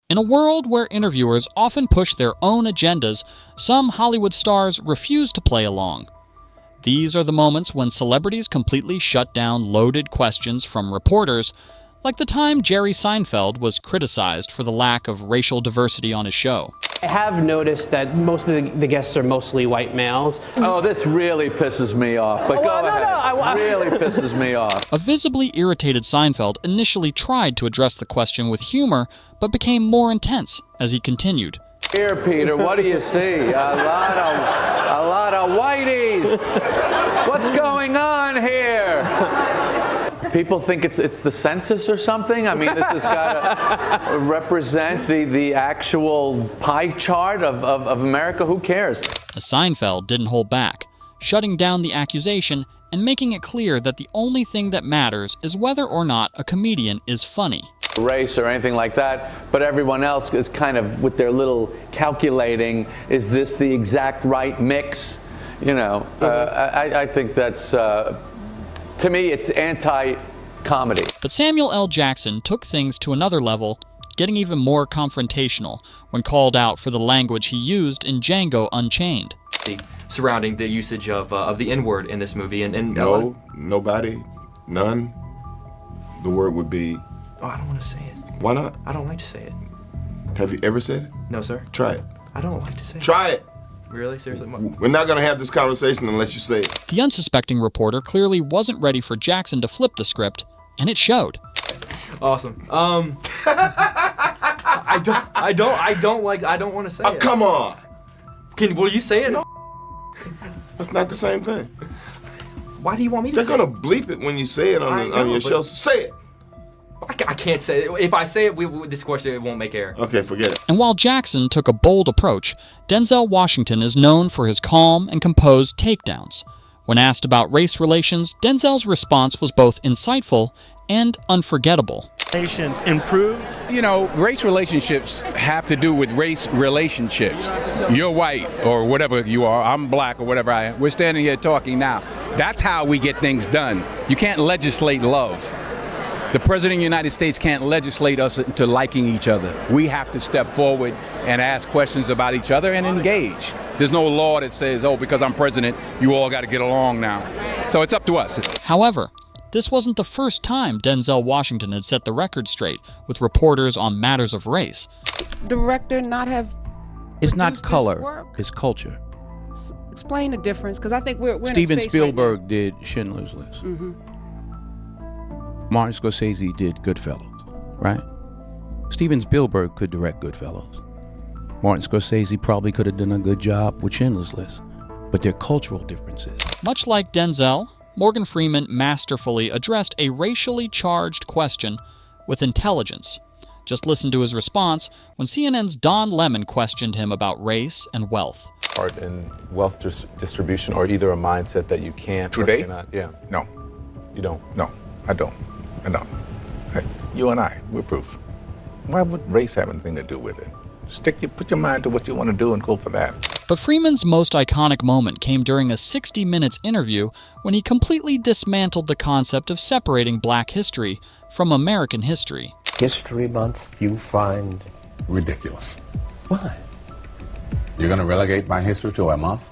In a world where interviewers often push their own agendas, some Hollywood stars refuse to play along. These are the moments when celebrities completely shut down loaded questions from reporters, like the time Jerry Seinfeld was criticized for the lack of racial diversity on his show. I have noticed that most of the guests are mostly white males. Oh, this really pisses me off, but go ahead. Really pisses me off. A visibly irritated Seinfeld initially tried to address the question with humor, but became more intense as he continued. Here, Peter, what do you see? A lot of whiteys. What's going on here? People think it's the census or something? I mean, this has got to represent the actual pie chart of America. Who cares? Seinfeld didn't hold back, shutting down the accusation and making it clear that the only thing that matters is whether or not a comedian is funny. Race or anything like that, but everyone else is kind of with their little calculating, is this the exact right mix? You know, I think that's, to me, it's anti-comedy. But Samuel L. Jackson took things to another level, getting even more confrontational when called out for the language he used in Django Unchained. Surrounding the usage of the N-word in this movie. And no, nobody, none. The word would be... Oh, I don't want to say it. Why not? I don't like to say it. Have you ever said it? No, sir. Try it. I don't like to say it. Try it. Really? Seriously? We're not going to have this conversation unless you say it. The unsuspecting reporter clearly wasn't ready for Jackson to flip the script, and it showed. Awesome. I don't want to say it. Come on. Will you say it? No. That's not the same thing. Why do you want me to They're say it? going to bleep it when you say it on your show. Say it. I can't say it. If I say it, this question it won't make air. Okay, forget it. And while Jackson took a bold approach, Denzel Washington is known for his calm and composed takedowns. When asked about race relations, Denzel's response was both insightful and unforgettable. Relations improved? You know, race relationships have to do with race relationships. You're white or whatever you are, I'm black or whatever I am. We're standing here talking now. That's how we get things done. You can't legislate love. The President of the United States can't legislate us into liking each other. We have to step forward and ask questions about each other and engage. There's no law that says, oh, because I'm president, you all got to get along now. So it's up to us. However, this wasn't the first time Denzel Washington had set the record straight with reporters on matters of race. Director not have... It's not color, it's culture. Explain the difference, because I think we're in a Steven space Spielberg right did Schindler's List. Mm-hmm. Martin Scorsese did Goodfellas, right? Steven Spielberg could direct Goodfellas. Martin Scorsese probably could have done a good job with Schindler's List, but they're cultural differences. Much like Denzel, Morgan Freeman masterfully addressed a racially charged question with intelligence. Just listen to his response when CNN's Don Lemon questioned him about race and wealth. Art and wealth distribution are either a mindset that you can't or Today? cannot. Yeah. No. You don't? No, I don't. I don't. Hey, you and I, we're proof. Why would race have anything to do with it? Put your mind to what you want to do and go for that. But Freeman's most iconic moment came during a 60 Minutes interview when he completely dismantled the concept of separating Black history from American history. History Month you find ridiculous. Why? You're going to relegate my history to a month?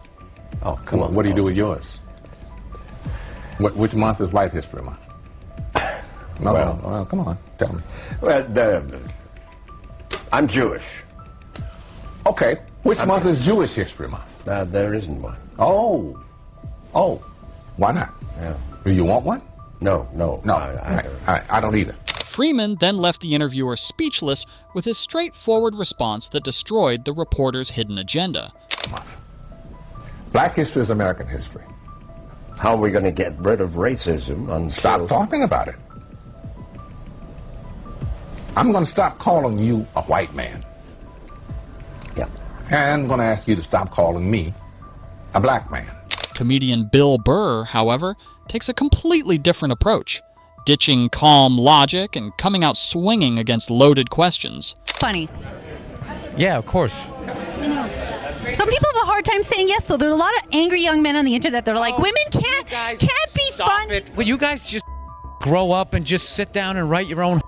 Oh, come on. What do you do with yours? Which month is White History Month? No, well, come on, tell me. Well, I'm Jewish. Okay, which month is Jewish History Month? There isn't one. Oh, why not? Yeah. Do you want one? No. I don't either. Freeman then left the interviewer speechless with his straightforward response that destroyed the reporter's hidden agenda. Black history is American history. How are we going to get rid of racism? Stop talking about it. I'm going to stop calling you a white man. Yeah. And I'm going to ask you to stop calling me a black man. Comedian Bill Burr, however, takes a completely different approach, ditching calm logic and coming out swinging against loaded questions. Funny. Yeah, of course. Some people have a hard time saying yes, though. There are a lot of angry young men on the internet that are like, women can't be fun. Will you guys just grow up and just sit down and write your own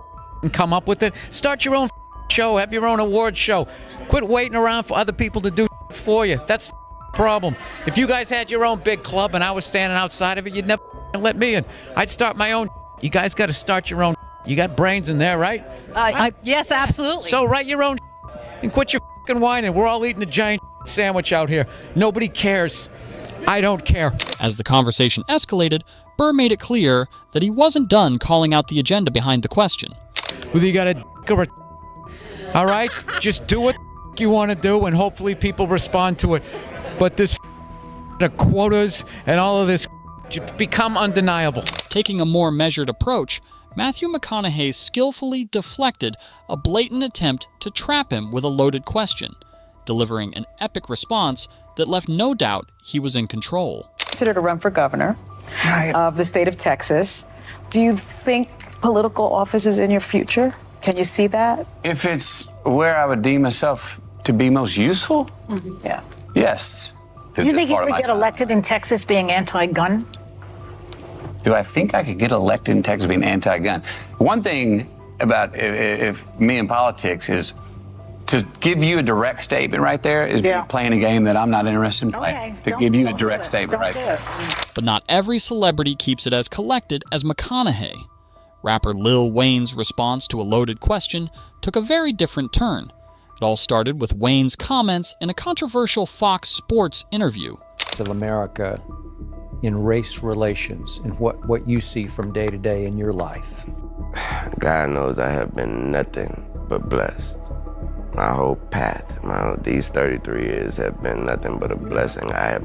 and come up with it? Start your own show. show. Have your own award show. Quit waiting around for other people to do for you. That's the problem. If you guys had your own big club and I was standing outside of it, you'd never let me in. I'd start my own. You guys got to start your own. You got brains in there, right? Yes, absolutely. So write your own and quit your whining. We're all eating a giant sandwich out here. Nobody cares. I don't care. As the conversation escalated, Burr made it clear that he wasn't done calling out the agenda behind the question. Whether you got a or a all right? Just do what you want to do, and hopefully people respond to it. But this the quotas and all of this become undeniable. Taking a more measured approach, Matthew McConaughey skillfully deflected a blatant attempt to trap him with a loaded question, delivering an epic response that left no doubt he was in control. Considered to run for governor of the state of Texas. Do you think political office is in your future? Can you see that? If it's where I would deem myself to be most useful, Yeah. yes. Do you think you would get elected in Texas being anti-gun? Do I think I could get elected in Texas being anti-gun? One thing about if me in politics is to give you a direct statement right there is playing a game that I'm not interested in playing. To give you a direct statement right there. But not every celebrity keeps it as collected as McConaughey. Rapper Lil Wayne's response to a loaded question took a very different turn. It all started with Wayne's comments in a controversial Fox Sports interview. Of America in race relations and what you see from day to day in your life. God knows I have been nothing but blessed. My whole path, these 33 years have been nothing but a blessing. I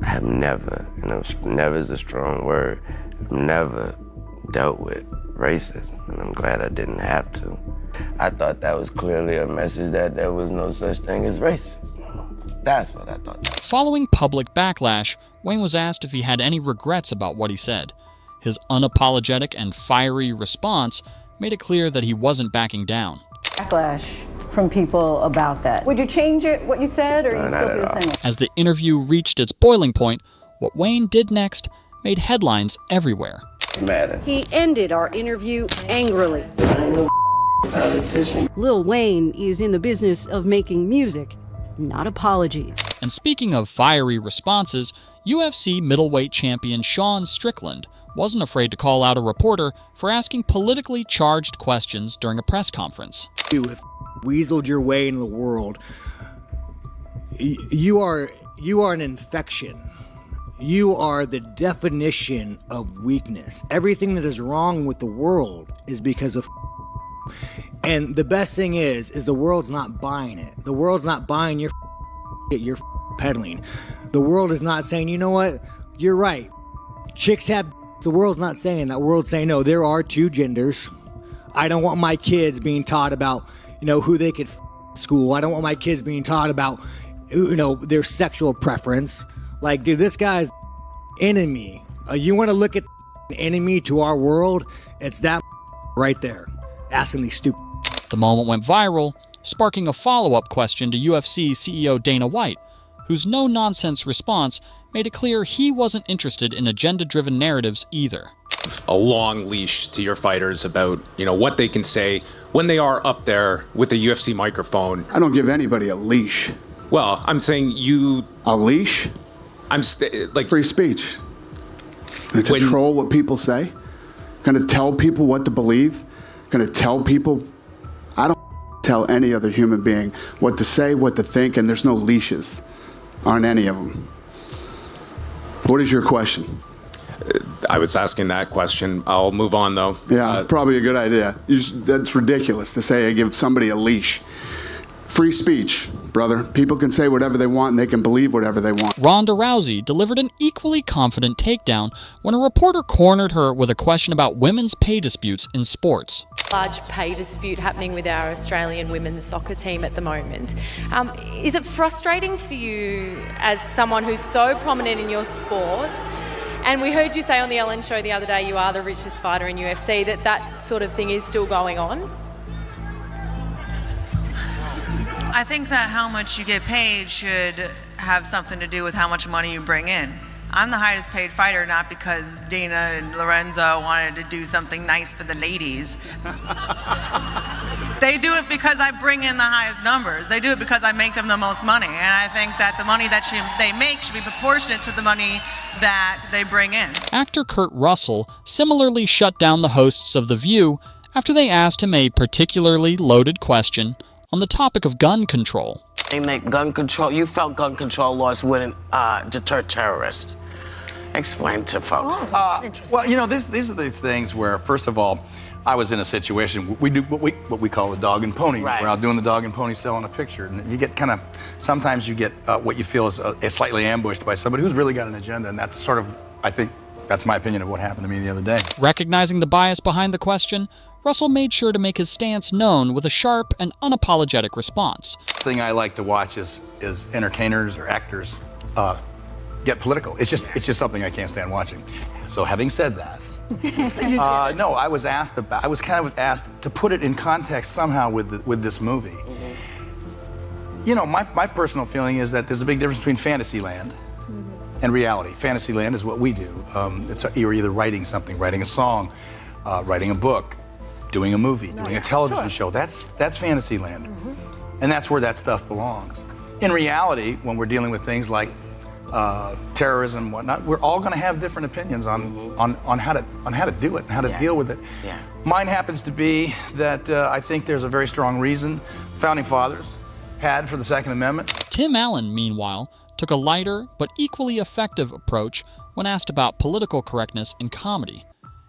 have never, and never is a strong word, I've never dealt with racism, and I'm glad I didn't have to. I thought that was clearly a message that there was no such thing as racism. That's what I thought. Following public backlash, Wayne was asked if he had any regrets about what he said. His unapologetic and fiery response made it clear that he wasn't backing down. Backlash from people about that. Would you change it, what you said, or you still feel the same way? As the interview reached its boiling point, what Wayne did next made headlines everywhere. He ended our interview angrily. Lil Wayne is in the business of making music, not apologies. And speaking of fiery responses, UFC middleweight champion Sean Strickland wasn't afraid to call out a reporter for asking politically charged questions during a press conference. You have weaseled your way into the world. You are an infection. You are the definition of weakness. Everything that is wrong with the world is because of and the best thing is the world's not buying it. The world's not buying your you're peddling. The world is not saying, you know what, you're right. Chicks have the world's not saying that. The world's saying, no, there are two genders. I don't want my kids being taught about, who they could school. I don't want my kids being taught about, their sexual preference. Like, dude, this guy's enemy. You want to look at the enemy to our world? It's that right there. Asking these stupid. The moment went viral, sparking a follow-up question to UFC CEO Dana White, whose no-nonsense response made it clear he wasn't interested in agenda-driven narratives either. A long leash to your fighters about, what they can say when they are up there with a UFC microphone. I don't give anybody a leash. Well, I'm saying you... A leash? I'm like... Free speech. Gonna control what people say? Gonna tell people what to believe? Gonna tell people... I don't tell any other human being what to say, what to think, and there's no leashes on any of them. What is your question? I was asking that question. I'll move on, though. Yeah, probably a good idea. That's ridiculous to say I give somebody a leash. Free speech, brother. People can say whatever they want and they can believe whatever they want. Ronda Rousey delivered an equally confident takedown when a reporter cornered her with a question about women's pay disputes in sports. Large pay dispute happening with our Australian women's soccer team at the moment. Is it frustrating for you as someone who's so prominent in your sport? And we heard you say on the Ellen show the other day you are the richest fighter in UFC, that sort of thing is still going on? I think that how much you get paid should have something to do with how much money you bring in. I'm the highest paid fighter, not because Dana and Lorenzo wanted to do something nice for the ladies. They do it because I bring in the highest numbers. They do it because I make them the most money. And I think that the money that they make should be proportionate to the money that they bring in. Actor Kurt Russell similarly shut down the hosts of The View after they asked him a particularly loaded question on the topic of gun control. They make gun control, you felt gun control laws wouldn't deter terrorists. Explain to folks. Well, you know, these are these things where, first of all, I was in a situation, we do what we call the dog and pony. Right. We're out doing the dog and pony selling a picture. And you get sometimes you get what you feel is slightly ambushed by somebody who's really got an agenda. And that's sort of, I think, that's my opinion of what happened to me the other day. Recognizing the bias behind the question, Russell made sure to make his stance known with a sharp and unapologetic response. The thing I like to watch is entertainers or actors get political. It's just something I can't stand watching. So having said that, no, I was kind of asked to put it in context somehow with this movie. Mm-hmm. You know, my personal feeling is that there's a big difference between Fantasyland and reality. Fantasyland is what we do. You're either writing something, writing a song, writing a book, doing a movie, doing a television show. That's Fantasyland. Mm-hmm. And that's where that stuff belongs. In reality, when we're dealing with things like terrorism and whatnot, we're all going to have different opinions on how to do it and how to deal with it. Yeah. Mine happens to be that I think there's a very strong reason founding fathers had for the Second Amendment. Tim Allen, meanwhile, took a lighter but equally effective approach when asked about political correctness in comedy.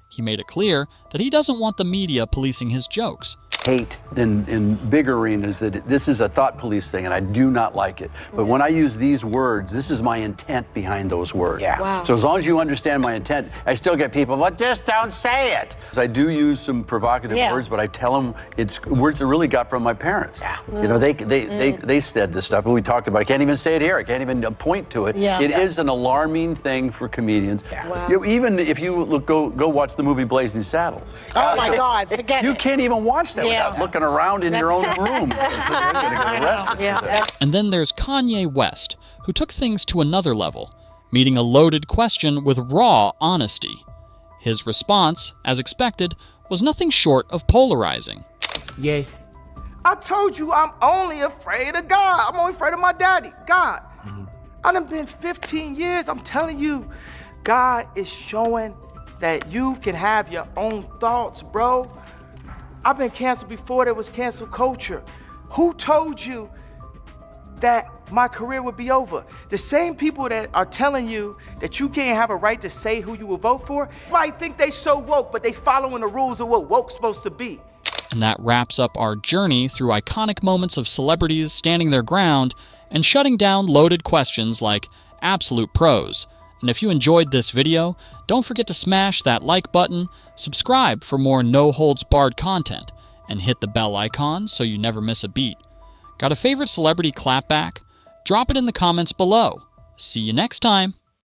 He made it clear that he doesn't want the media policing his jokes. Hate in big arenas that this is a thought police thing, and I do not like it. But when I use these words, this is my intent behind those words. Yeah. Wow. So as long as you understand my intent, I still get people, well, just don't say it. I do use some provocative words, but I tell them it's words I really got from my parents. Yeah. You know, they said this stuff, and we talked about it. I can't even say it here. I can't even point to it. Yeah. It is an alarming thing for comedians. Yeah. Wow. You know, even if you go watch the movie Blazing Saddles. Oh my God, forget it. You can't even watch that without looking around in your own room. And then there's Kanye West, who took things to another level, meeting a loaded question with raw honesty. His response, as expected, was nothing short of polarizing. Yay. I told you I'm only afraid of God. I'm only afraid of my daddy, God. I done been 15 years. I'm telling you, God is showing that you can have your own thoughts, bro. I've been canceled before there was cancel culture. Who told you that my career would be over? The same people that are telling you that you can't have a right to say who you will vote for might think they so woke, but they following the rules of what woke's supposed to be. And that wraps up our journey through iconic moments of celebrities standing their ground and shutting down loaded questions like absolute pros. And if you enjoyed this video, don't forget to smash that like button, subscribe for more no-holds-barred content, and hit the bell icon so you never miss a beat. Got a favorite celebrity clapback? Drop it in the comments below. See you next time.